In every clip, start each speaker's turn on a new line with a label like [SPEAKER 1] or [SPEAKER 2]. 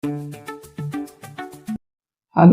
[SPEAKER 1] Hello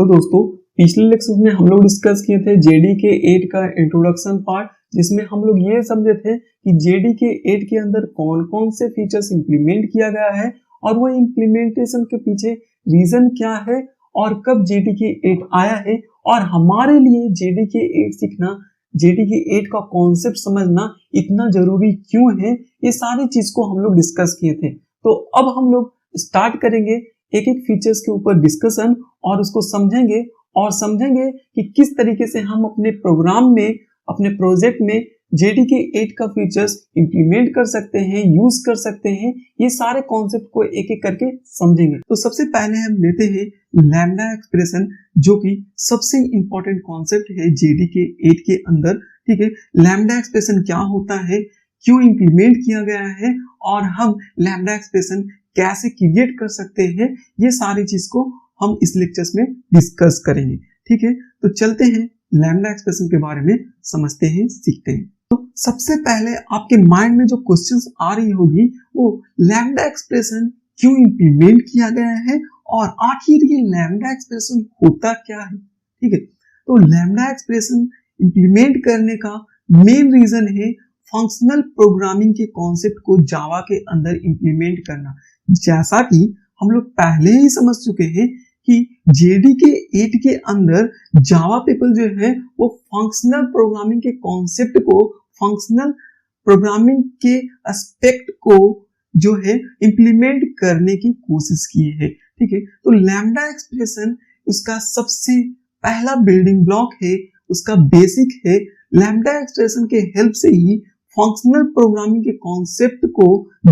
[SPEAKER 1] दोस्तों, पिछले lecture में हम लोग डिस्कस किए थे JDK 8 का इंट्रोडक्शन पार्ट, जिसमें हम लोग ये समझे थे कि JDK 8 के अंदर कौन कौन से फीचर्स इंप्लीमेंट किया गया है और वो इंप्लीमेंटेशन के पीछे रीजन क्या है और कब JDK 8 आया है और हमारे लिए JDK 8 सीखना, JDK 8 का कॉन्सेप्ट समझना इतना जरूरी क्यों है, ये सारी चीज को हम लोग डिस्कस किए थे। तो अब हम लोग स्टार्ट करेंगे एक एक फीचर्स के ऊपर डिस्कशन और उसको समझेंगे कि किस तरीके से हम अपने प्रोग्राम में, अपने प्रोजेक्ट में JDK 8 का फीचर्स इंप्लीमेंट कर सकते हैं, यूज कर सकते हैं। ये सारे कॉन्सेप्ट को एक एक करके समझेंगे। तो सबसे पहले हम लेते हैं लैम्डा एक्सप्रेशन, जो कि सबसे इंपॉर्टेंट कॉन्सेप्ट है JDK 8 के अंदर। ठीक है, लैम्डा एक्सप्रेशन क्या होता है, क्यों इंप्लीमेंट किया गया है और हम लैम्डा एक्सप्रेशन कैसे क्रिएट कर सकते हैं, ये सारी चीज को हम इस लेक्चर्स में डिस्कस करेंगे। ठीक है, तो चलते हैं लैम्डा एक्सप्रेशन के बारे में समझते हैं, सीखते हैं। तो सबसे पहले आपके माइंड में जो क्वेश्चंस आ रही होगी वो लैम्डा एक्सप्रेशन क्यों इंप्लीमेंट किया गया है और आखिर ये लैम्डा एक्सप्रेशन होता क्या है। ठीक है, तो लैम्डा एक्सप्रेशन इंप्लीमेंट करने का मेन रीजन है फंक्शनल प्रोग्रामिंग के कॉन्सेप्ट को जावा के अंदर इंप्लीमेंट करना। जैसा कि हम लोग पहले ही समझ चुके हैं कि JDK 8 के अंदर जावा पीपल जो है वो फंक्शनल प्रोग्रामिंग के कॉन्सेप्ट को, फंक्शनल प्रोग्रामिंग के एस्पेक्ट को जो है इंप्लीमेंट करने की कोशिश की है। ठीक है, तो लैम्डा एक्सप्रेशन उसका सबसे पहला बिल्डिंग ब्लॉक है, उसका बेसिक है। लैम्डा एक्सप्रेशन के हेल्प से ही फंक्शनल प्रोग्रामिंग के कॉन्सेप्ट को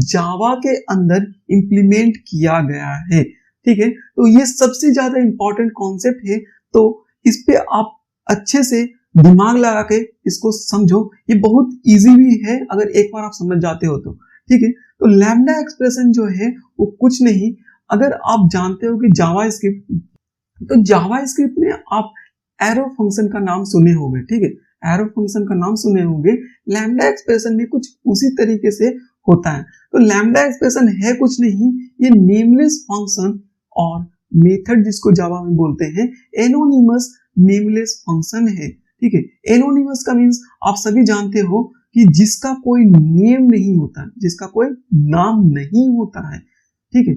[SPEAKER 1] जावा के अंदर इंप्लीमेंट किया गया है। ठीक है, तो ये सबसे ज्यादा इंपॉर्टेंट कॉन्सेप्ट है, तो इस पे आप अच्छे से दिमाग लगा के इसको समझो। ये बहुत इजी भी है अगर एक बार आप समझ जाते हो तो। ठीक है, तो लैम्डा एक्सप्रेशन जो है वो कुछ नहीं, अगर आप जानते हो कि जावा स्क्रिप्ट, तो जावा स्क्रिप्ट में आप एरो फंक्शन का नाम सुने होंगे। ठीक है, एरो फंक्शन का नाम सुने होंगे। लैम्डा एक्सप्रेशन भी कुछ उसी तरीके से होता है। तो लैम्डा एक्सप्रेशन है कुछ नहीं, ये नेमलेस फंक्शन और मेथड जिसको जावा में बोलते हैं एनोनिमस नेमलेस फंक्शन है। ठीक है, एनोनिमस का मींस आप सभी जानते हो कि जिसका कोई नेम नहीं होता, जिसका कोई नाम नहीं होता है। ठीक है,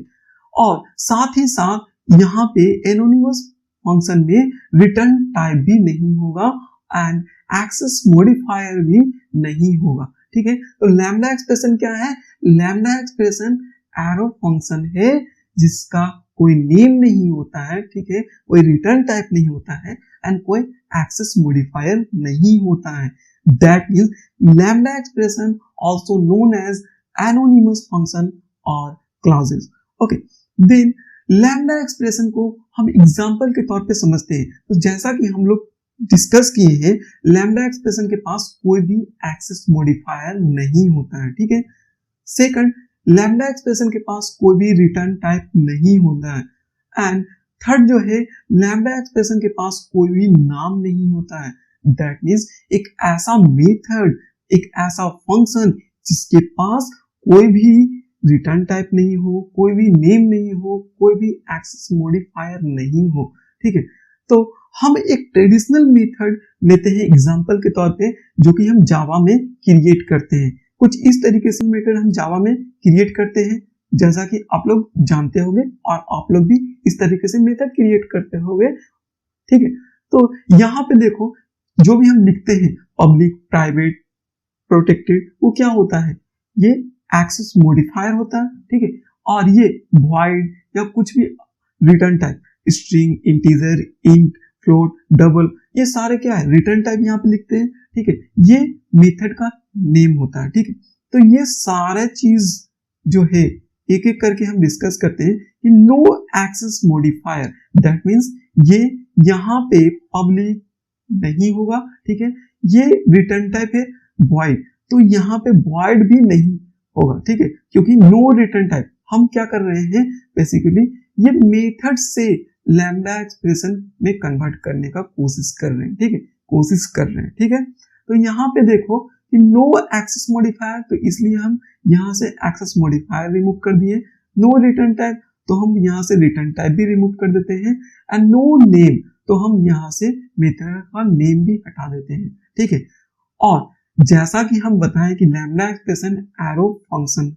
[SPEAKER 1] और साथ ही साथ यहाँ पे एनोनिमस फंक्शन में रिटर्न टाइप भी नहीं होगा एंड एक्सेस मॉडिफायर भी नहीं होगा। ठीक है, तो लैम्डा एक्सप्रेशन क्या है, लैम्डा एक्सप्रेशन एरो फंक्शन है जिसका कोई नेम नहीं होता है। ठीक है, कोई रिटर्न टाइप नहीं होता है एंड कोई एक्सेस मॉडिफायर नहीं होता है। That means lambda expression also known as anonymous function और classes. Okay, then lambda expression को हम एग्जांपल के तौर पे समझते हैं। तो जैसा कि हम लोग डिस्कस किए हैं, लैम्डा एक्सप्रेशन के पास कोई भी एक्सेस मॉडिफायर नहीं होता है। ठीक है, सेकंड, लैम्डा एक्सप्रेशन के पास कोई भी रिटर्न टाइप नहीं होता है एंड थर्ड जो है, लैम्डा एक्सप्रेशन के पास कोई भी नाम नहीं होता है। दैट मींस एक ऐसा मेथड, एक ऐसा फंक्शन जिसके पास कोई भी रिटर्न टाइप नहीं हो, कोई भी नेम नहीं हो, कोई भी एक्सेस मॉडिफायर नहीं हो। ठीक है, तो हम एक ट्रेडिशनल मेथड लेते हैं एग्जांपल के तौर पे, जो कि हम जावा में क्रिएट करते हैं। कुछ इस तरीके से मेथड हम जावा में क्रिएट करते हैं, जैसा कि आप लोग जानते होंगे और आप लोग भी इस तरीके से मेथड क्रिएट करते होंगे। ठीक है, तो यहाँ पे देखो, जो भी हम लिखते हैं पब्लिक, प्राइवेट, प्रोटेक्टेड, वो क्या होता है, ये एक्सेस मॉडिफायर होता है। ठीक है, और ये वॉइड या कुछ भी return type, string, integer, int, float, double, ये सारे क्या है, रिटर्न टाइप यहाँ पे लिखते हैं। ठीक है, ये मेथड का नेम होता है। ठीक है, तो ये सारे चीज जो है एक एक करके हम डिस्कस करते हैं कि no access modifier, that means ये यहाँ पे पब्लिक नहीं होगा। ठीक है, ये रिटर्न टाइप है वॉइड, तो यहाँ पे वॉइड भी नहीं होगा। ठीक है, क्योंकि नो रिटर्न टाइप, हम क्या कर रहे हैं, बेसिकली ये मेथड से लैम्डा एक्सप्रेशन में कन्वर्ट करने का कोशिश कर रहे हैं। ठीक है, कोशिश कर रहे हैं। ठीक है, तो यहाँ पे देखो कि नो एक्सेस मॉडिफायर, तो इसलिए हम यहाँ से एक्सेस मॉडिफायर रिमूव कर दिए। नो रिटर्न टाइप, तो हम यहाँ से रिटर्न टाइप भी रिमूव कर देते हैं, एंड नो नेम तो हम यहाँ से मेथड का नेम भी हटा देते हैं, ठीक है। और जैसा कि हम बताएं कि लैम्डा एक्सप्रेशन एरो फंक्शन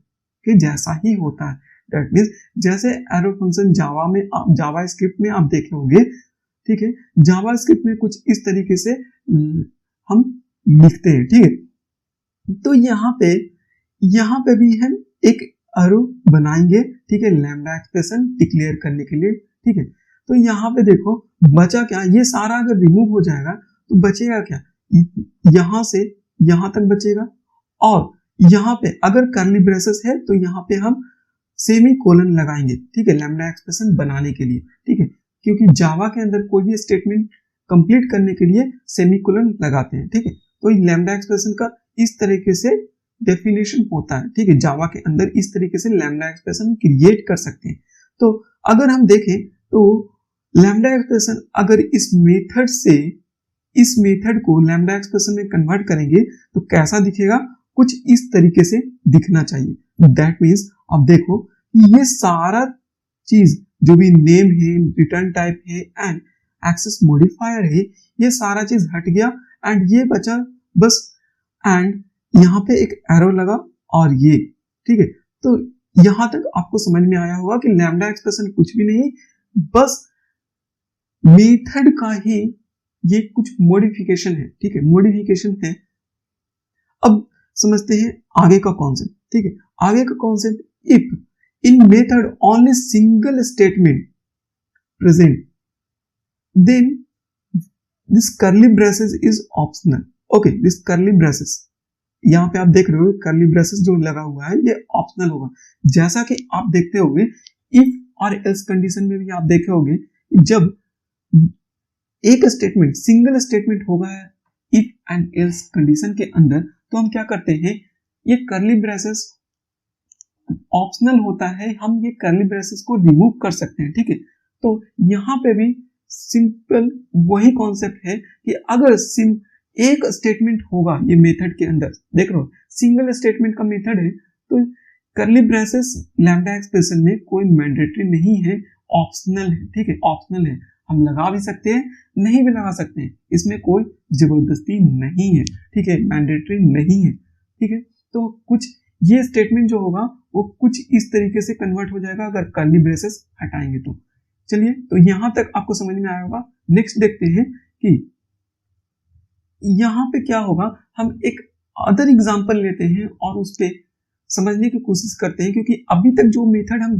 [SPEAKER 1] के जैसा ही होता है, दैट मीन्स जैसे एरो फंक्शन जावा स्क्रिप्ट में आप देखे होंगे, ठीक है। जावा स्क्रिप्ट में कुछ इस तरीके से हम लिखते हैं, ठीक है। तो यहाँ पे भी हम एक एरो बनाएंगे, ठीक है, लैम्डा एक्सप्रेशन डिक्लेयर करने के लिए, ठीक है। तो यहाँ पे देखो बचा क्या, ये सारा अगर रिमूव हो जाएगा तो बचेगा क्या, यहाँ से यहाँ तक बचेगा, और यहाँ पे अगर कर्ली ब्रेसेस है तो यहाँ पे हम सेमी कोलन लगाएंगे, ठीक है, लैम्डा एक्सप्रेशन बनाने के लिए, ठीक है, क्योंकि जावा के अंदर कोई भी स्टेटमेंट कंप्लीट करने के लिए सेमी कोलन लगाते हैं, ठीक है। तो लैम्डा एक्सप्रेशन का इस तरीके से डेफिनेशन होता है, ठीक है, जावा के अंदर इस तरीके से लैम्डा एक्सप्रेशन क्रिएट कर सकते हैं। तो अगर हम देखें तो लैम्डा एक्सप्रेशन अगर इस मेथड को लैम्डा एक्सप्रेशन में कन्वर्ट करेंगे तो कैसा दिखेगा, कुछ इस तरीके से दिखना चाहिए। दैट मीन्स अब देखो ये सारा चीज जो भी नेम है, रिटर्न टाइप है एंड एक्सेस मॉडिफायर है, ये सारा चीज हट गया एंड ये बचा बस, एंड यहाँ पे एक एरो लगा और ये, ठीक है। तो यहां तक आपको समझ में आया होगा कि लैम्डा एक्सप्रेशन कुछ भी नहीं, बस मेथड का ही ये कुछ मॉडिफिकेशन है, ठीक है, मॉडिफिकेशन है। अब समझते हैं आगे का कॉन्सेप्ट, ठीक है। आगे का concept, if in method only single statement present then this curly braces is optional. Okay, this curly braces यहाँ पे आप देख रहे हो कर्ली ब्रेसेस जो लगा हुआ है ये ऑप्शनल होगा। जैसा कि आप देखते होंगे इफ और एल्स कंडीशन में भी आप देखे होंगे, जब एक स्टेटमेंट सिंगल स्टेटमेंट होगा इफ एंड एल्स कंडीशन के अंदर, तो हम क्या करते हैं, ये कर्ली ब्रेसेस ऑप्शनल होता है, हम ये कर्ली ब्रेसेस को रिमूव कर सकते हैं, ठीक है। तो यहाँ पे भी सिंपल वही कॉन्सेप्ट है कि अगर एक स्टेटमेंट होगा ये मेथड के अंदर, देख रहे हो सिंगल स्टेटमेंट का मेथड है, तो कर्ली ब्रेसेस लैम्डा एक्सप्रेशन में कोई मैंडेटरी नहीं है, ऑप्शनल है, ठीक है, ऑप्शनल है। हम लगा भी सकते हैं, नहीं भी लगा सकते हैं, इसमें कोई जबरदस्ती नहीं है, ठीक है, मैंडेटरी नहीं है, ठीक है। तो कुछ ये स्टेटमेंट जो होगा वो कुछ इस तरीके से कन्वर्ट हो जाएगा अगर कर्ली ब्रेसेस हटाएंगे तो। चलिए, तो यहां तक आपको समझ में आया होगा। नेक्स्ट देखते हैं कि यहां पे क्या होगा, हम एक अदर एग्जांपल लेते हैं और उस पे समझने की कोशिश करते हैं, क्योंकि अभी तक जो मेथड हम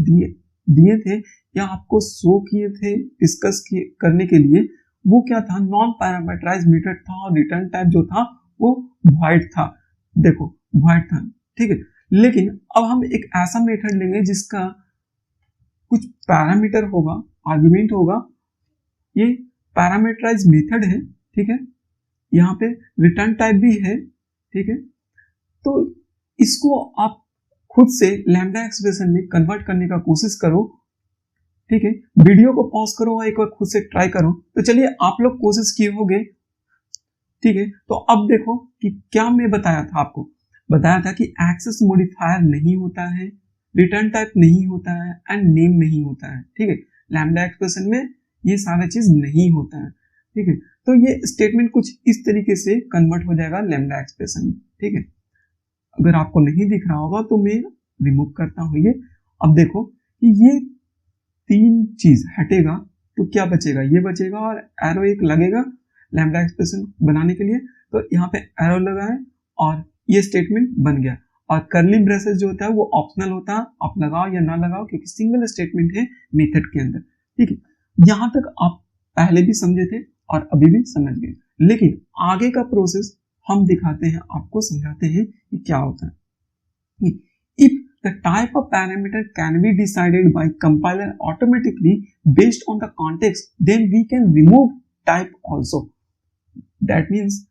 [SPEAKER 1] दिए थे या आपको शो किए थे डिस्कस करने के लिए, वो क्या था, नॉन पैरामीटराइज्ड मेथड था और रिटर्न टाइप जो था वो वॉइड था, देखो वॉइड था, ठीक है। लेकिन अब हम एक ऐसा मेथड लेंगे जिसका कुछ पैरामीटर होगा, आर्गुमेंट होगा, ये पैरामीटराइज्ड मेथड है, ठीक है, यहाँ पे रिटर्न टाइप भी है, ठीक है। तो इसको आप खुद से लैम्डा एक्सप्रेशन में कन्वर्ट करने का कोशिश करो, ठीक है। वीडियो को पॉज करो और एक बार खुद से ट्राई करो। तो चलिए, आप लोग कोशिश किए होंगे, ठीक है। तो अब देखो कि क्या मैं बताया था आपको, बताया था कि एक्सेस मॉडिफायर नहीं होता है, रिटर्न टाइप नहीं होता है एंड नेम नहीं होता है, ठीक है। लैम्डा एक्सप्रेशन में ये सारा चीज नहीं होता है, ठीक है। तो ये स्टेटमेंट कुछ इस तरीके से कन्वर्ट हो जाएगा लैम्डा एक्सप्रेशन में, ठीक है। अगर आपको नहीं दिख रहा होगा तो मैं रिमूव करता हूं ये। अब देखो कि ये तीन चीज हटेगा तो क्या बचेगा, ये बचेगा और एरो एक लगेगा लैम्डा एक्सप्रेशन बनाने के लिए, तो यहाँ पे एरो लगा है और ये स्टेटमेंट बन गया। और कर्ली ब्रेसेस जो होता है वो ऑप्शनल होता है, आप लगाओ या ना लगाओ, क्योंकि सिंगल स्टेटमेंट है मेथड के अंदर, ठीक है। यहाँ तक आप पहले भी समझे थे और अभी भी समझ गए, लेकिन आगे का प्रोसेस हम दिखाते हैं, आपको समझाते हैं कि क्या होता है। If the type of parameter can be decided by compiler automatically based on the context, then we can remove type also. That means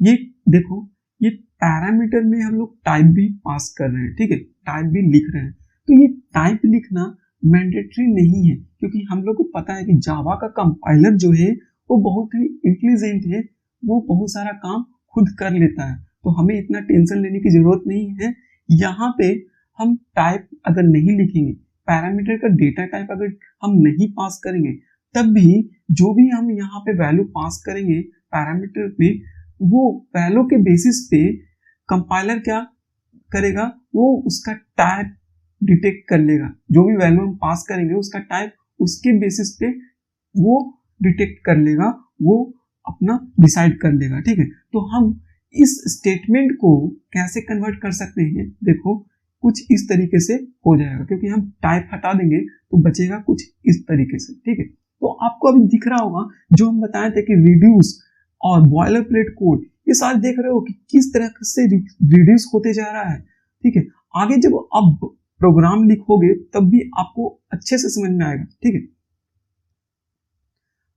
[SPEAKER 1] ये देखो, ये पैरामीटर में हम लोग टाइप भी पास कर रहे हैं, ठीक है, टाइप भी लिख रहे हैं। तो ये टाइप लिखना मैंडेटरी नहीं है, क्योंकि हम लोग को पता है कि जावा का कंपाइलर जो है वो बहुत ही इंटेलिजेंट है, वो बहुत सारा काम खुद कर लेता है, तो हमें इतना टेंशन लेने की जरूरत नहीं है। यहाँ पे हम टाइप अगर नहीं लिखेंगे, पैरामीटर का डेटा टाइप अगर हम नहीं पास करेंगे तब भी जो भी हम यहाँ पे वैल्यू पास करेंगे पैरामीटर में, वो वैल्यू के बेसिस पे कंपाइलर क्या करेगा, वो उसका टाइप डिटेक्ट कर लेगा। जो भी वैल्यू हम पास करेंगे उसका टाइप उसके बेसिस पे वो डिटेक्ट कर लेगा, वो अपना डिसाइड कर लेगा। ठीक है, तो हम इस स्टेटमेंट को कैसे कन्वर्ट कर सकते हैं, देखो कुछ इस तरीके से हो जाएगा, क्योंकि हम टाइप हटा देंगे तो बचेगा कुछ इस तरीके से। ठीक है, तो आपको अभी दिख रहा होगा जो हम बताए थे कि रिड्यूस और बॉयलर प्लेट कोड, ये सारे देख रहे हो कि किस तरह से रिड्यूस होते जा रहा है। ठीक है, आगे जब अब प्रोग्राम लिखोगे तब भी आपको अच्छे से समझ में आएगा। ठीक है,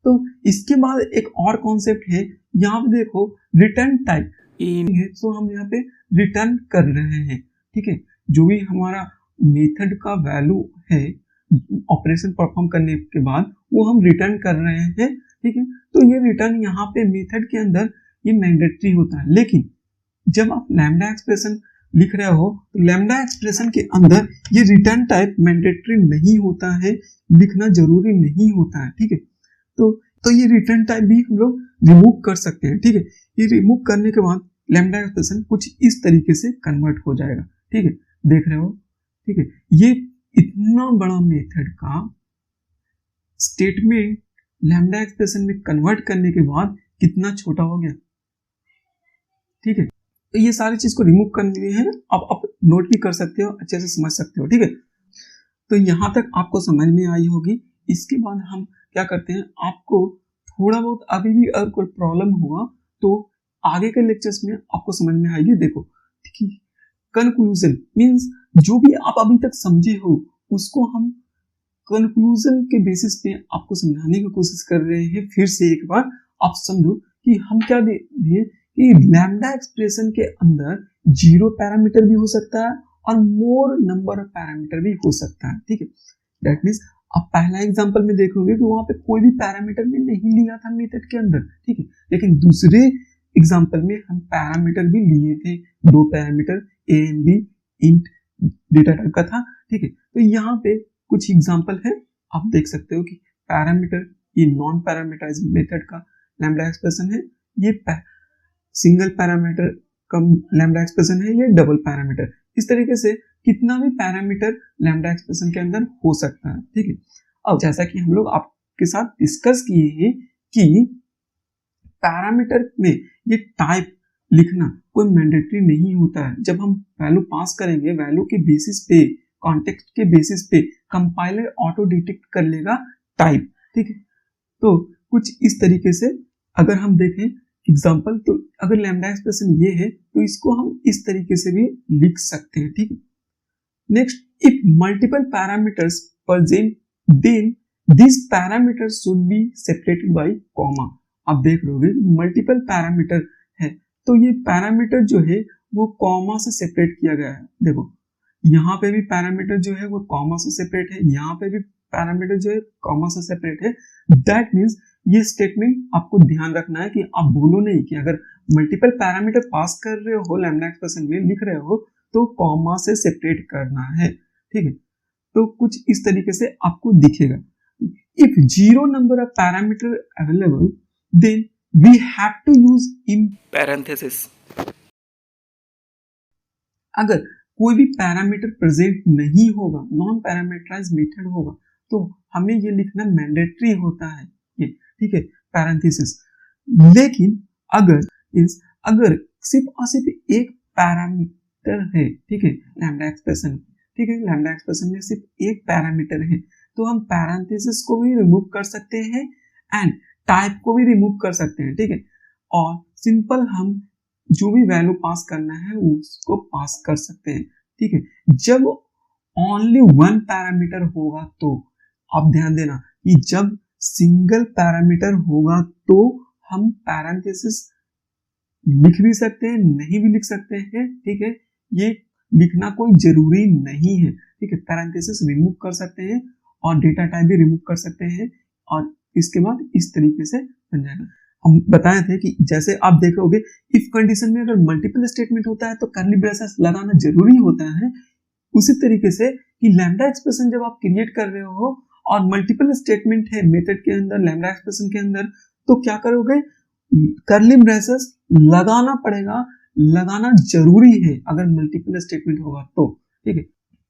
[SPEAKER 1] तो इसके बाद एक और कॉन्सेप्ट है, यहाँ पे देखो रिटर्न टाइप है, तो हम यहाँ पे रिटर्न कर रहे हैं। ठीक है, जो भी हमारा मेथड का वैल्यू है ऑपरेशन परफॉर्म करने के बाद वो हम रिटर्न कर रहे हैं। ठीक है, तो ये रिटर्न यहाँ पे मेथड के अंदर ये मैंडेटरी होता है, लेकिन जब आप लैम्डा एक्सप्रेशन लिख रहे हो तो लैम्डा एक्सप्रेशन के अंदर ये रिटर्न टाइप मैंडेटरी नहीं होता है, लिखना जरूरी नहीं होता है। ठीक है, तो ये रिटर्न टाइप भी हम लोग रिमूव कर सकते हैं। ठीक है, ये रिमूव करने के बाद लैम्डा एक्सप्रेशन कुछ इस तरीके से कन्वर्ट हो जाएगा। ठीक है, देख रहे हो। ठीक है, ये इतना बड़ा मेथड का स्टेटमेंट लैम्डा एक्सप्रेशन में कन्वर्ट करने के बाद कितना छोटा हो गया। ठीक है, तो ये सारी चीज को रिमूव करनी है, आप नोट भी कर सकते हो, अच्छे से समझ सकते हो। ठीक है, तो यहां तक आपको समझ में आई होगी। इसके बाद हम क्या करते हैं, आपको थोड़ा बहुत अभी भी अगर कोई प्रॉब्लम हुआ तो आगे के लेक्चर्स में आपको समझ में आएगी। देखो, कंक्लूजन मींस जो भी आप अभी तक समझे हो उसको हम कंक्लूजन के बेसिस पे आपको समझाने की कोशिश कर रहे हैं। फिर से एक बार आप समझो कि हम क्या दिए कि लैम्डा एक्सप्रेशन के अंदर 0 पैरामीटर भी हो सकता है और मोर नंबर ऑफ पैरामीटर भी हो सकता है। ठीक है, दैट मींस आप पहला एग्जांपल में देखोगे कि वहां पे कोई भी पैरामीटर में नहीं लिया था मेथड के अंदर। ठीक है, लेकिन दूसरे एग्जांपल में हम पैरामीटर भी लिए थे, 2 parameter A and B int data type का था। ठीक है, तो यहाँ पे कुछ एग्जांपल है, आप देख सकते हो कि पैरामीटर ये नॉन पैरामीटराइज्ड मेथड का लैम्डा एक्सप्रेशन है, ये सिंगल पैरामीटर का लैम्डा एक्सप्रेशन है, ये डबल पैरामीटर। इस तरीके से कितना भी पैरामीटर लैम्डा एक्सप्रेशन के अंदर हो सकता है। ठीक है, अब जैसा कि हम लोग आपके साथ डिस्कस किए हैं कि पैरामीटर में ये टाइप लिखना कोई मैंडेटरी नहीं होता है। जब हम वैल्यू पास करेंगे, वैल्यू के बेसिस पे, कॉन्टेक्स्ट के बेसिस पे कंपाइलर ऑटो डिटेक्ट कर लेगा टाइप। ठीक है, तो कुछ इस तरीके से अगर हम देखें एग्जांपल, तो अगर लैम्डा एक्सप्रेशन ये है तो इसको हम इस तरीके से भी लिख सकते हैं। ठीक है, next, if multiple parameters present then this parameter should be separated by comma. आप देख लोगे मल्टीपल पैरामीटर है तो ये पैरामीटर जो है वो कॉमा से सेपरेट किया गया है। देखो यहाँ पे भी पैरामीटर जो है वो कॉमा से सेपरेट है, यहाँ पे भी पैरामीटर जो है कॉमा से सेपरेट है। दैट मीन्स ये स्टेटमेंट आपको ध्यान रखना है कि आप भूलो नहीं कि अगर मल्टीपल पैरामीटर पास कर रहे हो लैम्डा एक्सप्रेशन में लिख रहे हो तो कॉमा से सेपरेट करना है। ठीक है, तो कुछ इस तरीके से आपको दिखेगा। If 0 number of parameter available then we have to use in parenthesis. अगर कोई भी पैरामीटर प्रेजेंट नहीं होगा, नॉन पैरामीटराइज्ड मेथड होगा, तो हमें ये लिखना मैंडेटरी होता है ये। ठीक है, पैरेंथेसिस। लेकिन अगर सिर्फ और सिर्फ एक पैरामीटर है, ठीक है, लैम्डा एक्सप्रेशन, ठीक है, लैम्डा एक्सप्रेशन में सिर्फ एक पैरामीटर है तो हम पैरेंथेसिस को भी रिमूव कर सकते हैं एंड टाइप को भी रिमूव कर सकते हैं। ठीक है, और सिंपल हम जो भी वैल्यू पास करना है उसको पास कर सकते हैं। ठीक है, जब ओनली 1 पैरामीटर होगा तो आप ध्यान देना कि जब सिंगल पैरामीटर होगा तो हम पैरेंथेसिस लिख भी सकते हैं, नहीं भी लिख सकते हैं। ठीक है, ये लिखना कोई जरूरी नहीं है। ठीक है, पैरेंथेसिस रिमूव कर सकते हैं और डेटा टाइप भी रिमूव कर सकते हैं और इसके बाद इस तरीके से बन जाएगा। हम बताए थे कि जैसे आप देखोगे इफ कंडीशन में अगर मल्टीपल स्टेटमेंट होता है तो कर्ली ब्रेसेस लगाना जरूरी होता है। उसी तरीके से कि लैम्डा एक्सप्रेशन जब आप क्रिएट कर रहे हो और मल्टीपल स्टेटमेंट है मेथड के अंदर, लैम्डा एक्सप्रेशन के अंदर, तो क्या करोगे, कर्ली ब्रेसेस लगाना पड़ेगा, लगाना जरूरी है अगर मल्टीपल स्टेटमेंट होगा तो, ठीक है।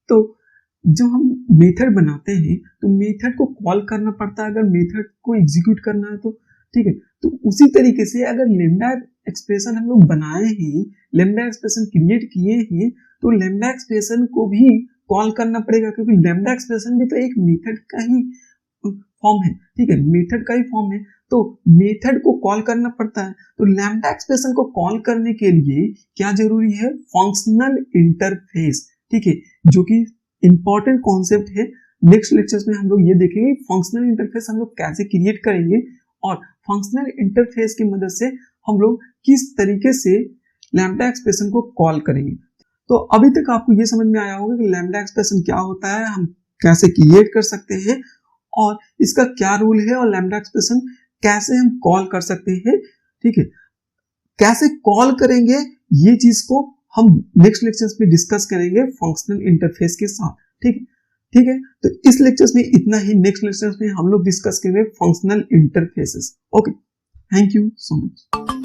[SPEAKER 1] तो जब हम मेथड बनाते हैं तो मेथड को कॉल करना पड़ता है अगर मेथड को एग्जीक्यूट करना है तो, ठीक है। तो उसी तरीके से अगर लैम्डा एक्सप्रेशन हम लोग बनाए हैं, लैम्डा एक्सप्रेशन क्रिएट किए हैं, तो लैम्डा एक्सप्रेशन को भी कॉल करना पड़ेगा, क्योंकि लैम्डा एक्सप्रेशन भी तो एक मेथड का ही फॉर्म है, ठीक है, मेथड का ही फॉर्म है, तो मेथड को कॉल करना पड़ता है। तो लैम्डा एक्सप्रेशन को कॉल करने के लिए क्या जरूरी है, फंक्शनल इंटरफेस, ठीक है, जो कि इंपॉर्टेंट कॉन्सेप्ट है। नेक्स्ट लेक्चर्स में हम लोग ये देखेंगे फंक्शनल इंटरफेस हम लोग कैसे क्रिएट करेंगे और फंक्शनल इंटरफेस की मदद से हम लोग किस तरीके से लैम्डा एक्सप्रेशन को कॉल करेंगे। तो अभी तक आपको ये समझ में आया होगा कि लैम्डा एक्सप्रेशन क्या होता है, हम कैसे क्रिएट कर सकते हैं और इसका क्या रूल है, और लैम्डा एक्सप्रेशन कैसे हम कॉल कर सकते हैं, ठीक है। कैसे कॉल करेंगे ये चीज को हम नेक्स्ट लेक्चर्स में डिस्कस करेंगे फंक्शनल इंटरफेस के साथ, ठीक है, ठीक है। तो इस लेक्चर्स में इतना ही, नेक्स्ट लेक्चर्स में हम लोग डिस्कस करेंगे functional interfaces. Okay, thank you so much.